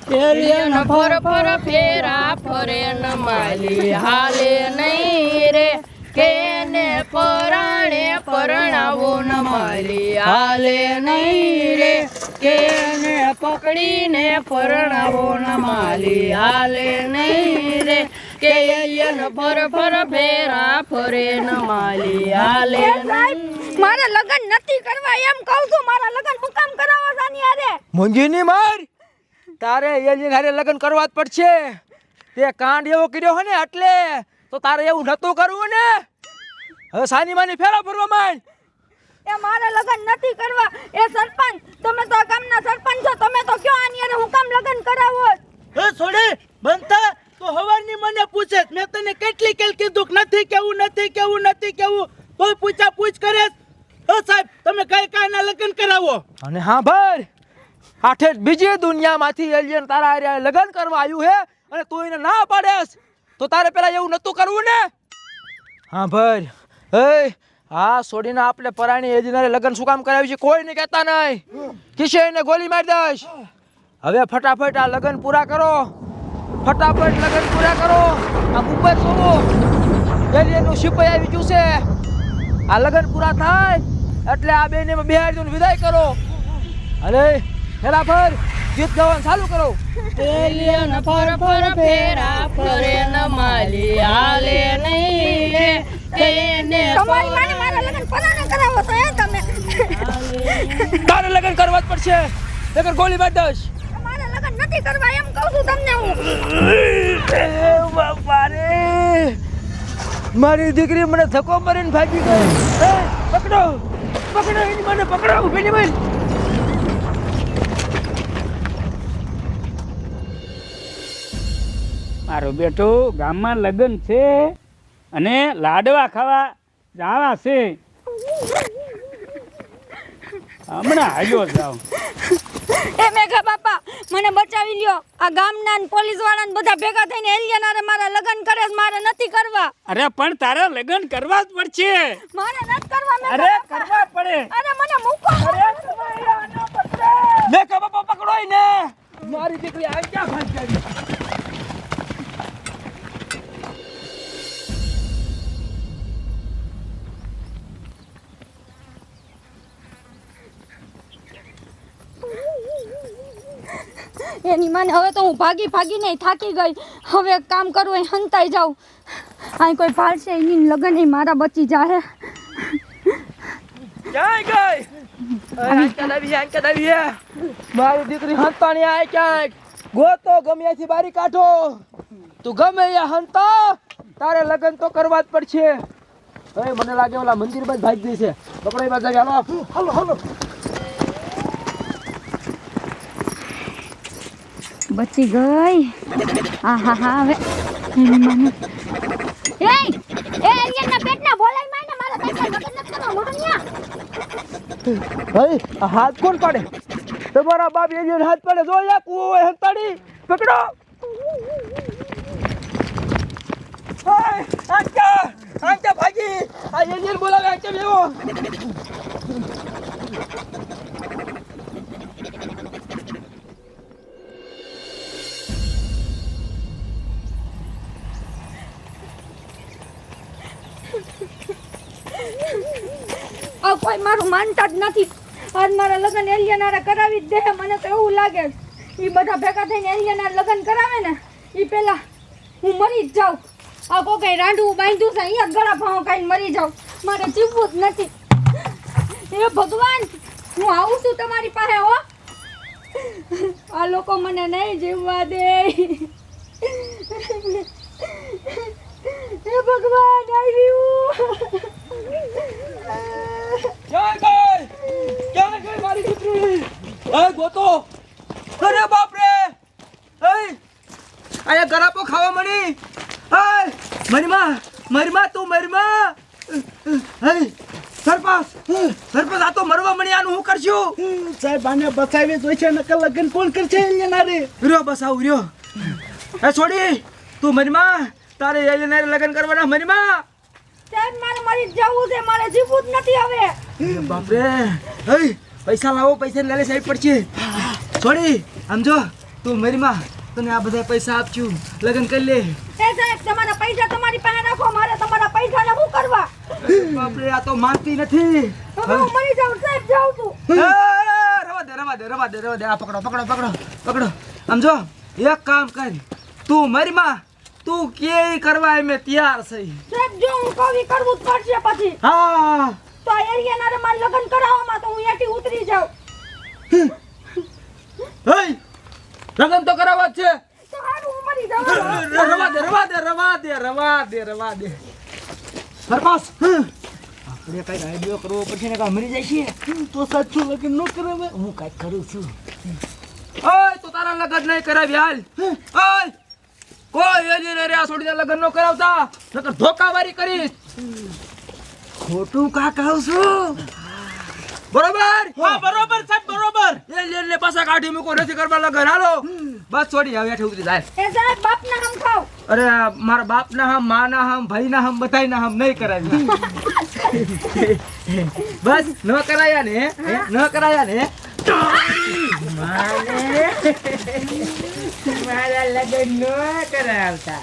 Alien ફર ફર ફેરા ફરે ન માલી હાલે નહીં રે કે એને પરાણે પરણાવો ન માલી હાલે નહીં રે કે એને પકડીને પરણાવો ન માલી હાલે નહીં રે કે એલિયન ફર ફર ફેરા ફરે ન માલી હાલે નહીં. મારા લગન નથી કરવા એમ કહું છું. મારા લગન હું કામ કરાવવા જાની આરે મુંજીની માર તારે એની હારે લગ્ન કરવા જ પડશે. તે કાંડ એવો કર્યો હે ને એટલે તો તારે એવું નતું કરવું ને. હવે સાની માની ફેરા ફરવા માંડ. એ મારા લગન નથી કરવા. એ સરપંચ તમે તો આ ગામના સરપંચ છો. તમે તો કયો આની આરે હું કામ લગન કરાવો. એ છોડે બનતા તો હવારની મને પૂછે મેં તને કેટલી કેલ કીધું નથી કેવું તોય પૂછા પૂછ કરે. ઓ સાહેબ તમે કઈ કાના લગ્ન કરાવો. અને હા ભાઈ આઠે બીજી દુનિયામાંથી એલિયન તારા હારે લગ્ન કરવા આવ્યું હે અને તું એને ના પાડેસ તો તારે પેલા એવું નતું કરવું ને. હા ભાઈ એ હા છોડીને આપણે પરાણી એજનારે લગ્ન શું કામ કરાવ્યું છે કોઈ નહીં કહેતા નહીં. કિશે એને ગોલી મારી દઈશ. હવે ફટાફટ આ લગ્ન પૂરા કરો. ફટાફટ લગ્ન પૂરા કરો. આ ઉપર જોવો એલિયનનું સિપાઈ આવી ગયું છે. આ લગ્ન પૂરા થાય એટલે આ બેને બેહાડીને વિદાય કરો. અરે હેલા ફર ગીત ગાવાનું ચાલુ કરો. એલિયન ફર ફર ફેરા ફરે ન માલી હાલે નહીં રે કે એને તમારી માને મારા લગન પરાણે કરાવો તો એ તમે તારે લગ્ન કરવા જ પડશે. નકર ગોલી મારી દઈશ. મારા લગન નથી કરવા એમ કહું છું તમને હું. બાપા રે મારી દીકરી મને ધક્કો મારીને ભાગી ગઈ. પકડો એની મને પકડો. ઉભી નહીં. મારો બેટો ગામમાં લગ્ન છે અને લાડવા ખાવા જાવા છે. હમણાં હાલ્યો જાવ. એ મેઘા બાપા મને બચાવી લ્યો. આ ગામના પોલીસ વાળા બધા ભેગા થઈને એલિયન આરે મારા લગન કરે છે. મારે નથી કરવા. અરે પણ તારે લગ્ન કરવા જ પડશે. મારે નથી કરવા. અરે કરવા પડે. અરે મને મૂકો. મેં કે બાપા પકડો ને. મારી દીકરી આ ક્યાં ફાંસી ગઈ. એની માને હવે તો હું ભાગી નહીં થાકી ગઈ. હવે એક કામ કરવું એ હંતાઈ જાઉં. અહીં કોઈ ભાળશે એની લગન એ મારા બચી જાહે. ક્યાં ગઈ મારી દીકરી હંતાણી આય ક્યાંક ગોતો ગમે ત્યાંથી બારી કાઢો. તું ગમે ત્યાં હંતા તારે લગ્ન તો કરવા જ પડશે. હવે મને લાગે ઓલા મંદિર બાદ ભાગી છે. પકડો એ બાદ હાલો. બચી ગઈ. હા હવે એની માને એલિયનના પેટના બોલાઈ માને મારા પેટના લગન નથી કરવા મોહનિયા. ભાઈ આ હાથ કોણ પાડે. તમારા બાપ એલિયન હાથ પાડે. જો યા કૂવો હોય હંતાડી. પકડો. આંચા ભાગી. આ એલિયન બોલાવે. આંચા બેવો. આ કોઈ મારું માનતા જ નથી. આજ મારા લગન એલિયન આરે કરાવી જ દે. મને તો એવું લાગે એ બધા ભેગા થઈને એલિયન આરે લગન કરાવે ને એ પહેલા હું મરી જ જાઉં. આ કોઈ કઈ રાંડવું બાંધ્યું છે અહીંયા ગળા ભાવ ખાઈને મરી જાઉં. મારે જીવવું જ નથી. હે ભગવાન હું આવું છું તમારી પાસે. હો આ લોકો મને નહીં જીવવા દે. હે ભગવાન આવ્યું. ક્યાં ગઈ મારી દીકરી. એ ગોતો. અરે બાપ રે. એ આયા ગરાપો ખાવા મળી. મરીમાં તું મરીમાં. સરપંચ આ તો મરવા મળી. આનું શું કરશું. સાહેબ આને બચાવી જોઈ છે નકલ લગ્ન કોણ કરશે એનારે. રહ્યો બસાવ રહ્યો. એ છોડી તું મરીમાં તારે એલિયન લગ્ન કરવાના. મરીમાં સાહેબ મારે મરી જવું છે. મારે જીવવું જ નથી હવે. બાપ રે. પૈસા લાવો. પૈસા લઈ લે સાહેબ પડશે. છોડી આમ જો તું મારી માં તને આ બધા પૈસા આપશું લગ્ન કરી લે. એ સાહેબ તમારા પૈસા તમારી પાસે રાખો, મારે તમારા પૈસાને શું કરવા? બાપરે આ તો માનતી નથી. હવે હું મરી જાઉં સાહેબ, જાઉં છું. રવા દે આ પકડો. આમ જો એક કામ કર, તું મારી માં તું કે કરવા એમે તૈયાર છે. સાહેબ જો હું કહું ઈ કરવું જ પડશે પછી. હા તો આ એરિયાના મારે લગ્ન કરાવવામાં તો હું અહીંયાથી ઉતરી જાઉં. હે લગ્ન તો કરાવવા જ છે. તો હારું હું મરી જાઉં. રવા દે સરપાસ આપણે કઈક આઈડિયો કરવો પડશે ને કા મરી જાય છે તો સાચું લગ્ન ન કરાવે. હું કઈક કરું છું. ઓય તો તારા લગ્ન નહીં કરાવી હાલ. ઓય કોઈ એલી રે આ છોડીને લગ્ન ન કરાવતા નકર ધોકાવારી કરીશ. ખોટું કા કહું છું બરોબર? હા બરોબર સાહેબ બરોબર. એલિયન ને પાછા કાઢી મૂકો, નથી કરવા લગ્ન. હાલો બસ છોડી હવે હેઠે ઉતરી જાય. એ સાહેબ બાપના નામ ખાવ. અરે મારા બાપના હમ, માના હમ, ભાઈના હમ, બધાયના હમ નહીં કરાવી. બસ ન કરાયા ને, ન કરાયા ને. મારા લગ્ન નો કરાવતા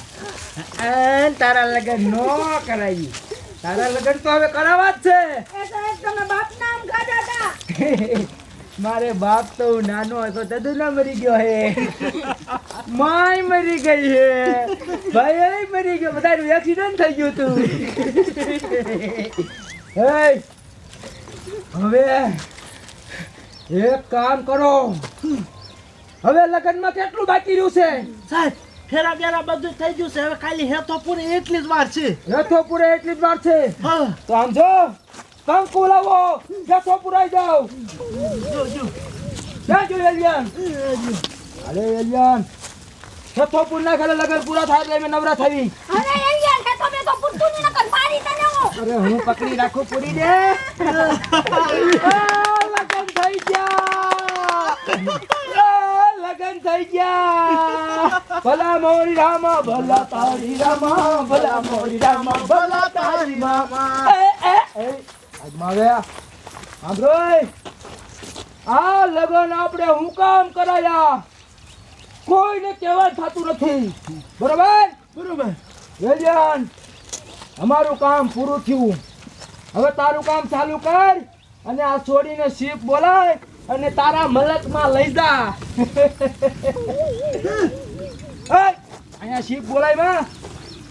અને તારા લગ્ન નો કરાવી. તારા લગ્ન તો હવે કરાવવા જ છે. એ સાહેબ તમે બાપના નામ ખાધા હતા. મારે બાપ તો નાનો હતો તદુ ના મરી ગયો હે, માય મરી ગઈ હે, ભાઈ મરી ગયો, બધાનું એક્સિડન્ટ થઈ ગયું તું. હવે એક કામ કરો, હવે લગ્નમાં કેટલું બાકી રહ્યું છે? સાહેબ ફેરા બેરા બધું થઈ ગયું છે, હવે ખાલી હેતો પૂરી એટલી જ વાર છે. રથો પૂરે એટલી જ વાર છે. હા તો આમ જો કંકુ લાવો, રથો પુરાઈ જાવ. ક્યાં જો એલિયન? અરે એલિયન રથો પૂર ના ખાલે લગન પૂરા થાય એટલે મેં નવરા થઈ. અરે એલિયન હે તો મે તો પૂછતું ની નકર મારી તને હું. અરે હું પકડી રાખું પૂરી દે. લગન થઈ ગયા, લગન થઈ ગયા. ભલા મોરી રામા ભલા તારી રામા, ભલા મોરી રામા ભલા તારી રામા. આ લગન આપણે હું કામ કરાયા, કોઈને કહેવા થતું નથી. બરોબર બરોબર. વેલિયન અમારું કામ પૂરું થયું. હવે તારું કામ ચાલુ કર અને આ છોડીને શીપ બોલાય અને તારા મલકમાં લઈ જા. અહીંયા શીપ બોલાય માં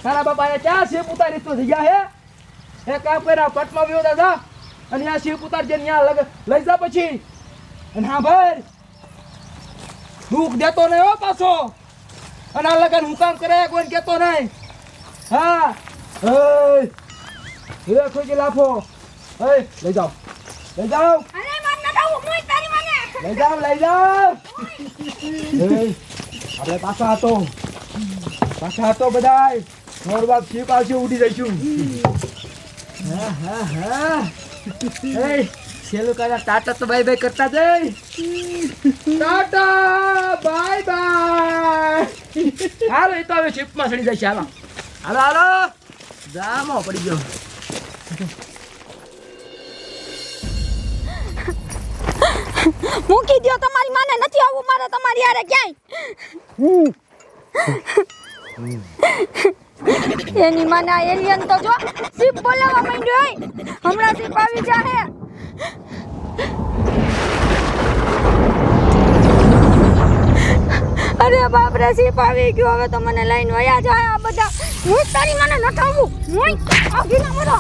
તારા બાપાએ ક્યાં શીપ ઉતારી તો જગ્યા હે? એ કામ કર્યા પટમાં વ્યો દાદા અને આ શીપ ઉતારજે ત્યાં લઈ જા. પછી અને હા ભાઈ દુઃખ દેતો નહીં હો પાછો, અને આ લગન હું કામ કરે કોઈને કહેતો નહીં. હા એ કોઈ લાફો લઈ જાઓ, લઈ જાઓ, અરે મન ન દઉં હું તારી મને. લઈ જાઓ, લઈ જાઓ. આપણે પાછા હતો બધાય મોર બાપ શીપ આવશે ઉડી જઈશું. હા છેલ્લું કાકા ટાટા તો બાય બાય કરતા જઈ. ટાટા બાય બાય. હાલો એ તો હવે શિપમાં ચડી જશે. હાલો હાલો હાલો જામો પડી ગયો. મૂકી દ્યો, તમારી માને નથી આવું મારે તમારી યારે ક્યાંય. એની માને આ એલિયન તો જો શીપ બોલાવવા માંડ્યો હોય, હમણાં શીપ આવી જાહે. અરે બાપ રે શીપ આવી ગયો, હવે તો મને લઈને વયા જાય આ બધા. હું તારી માને નઠાવું હું આગીના મરો.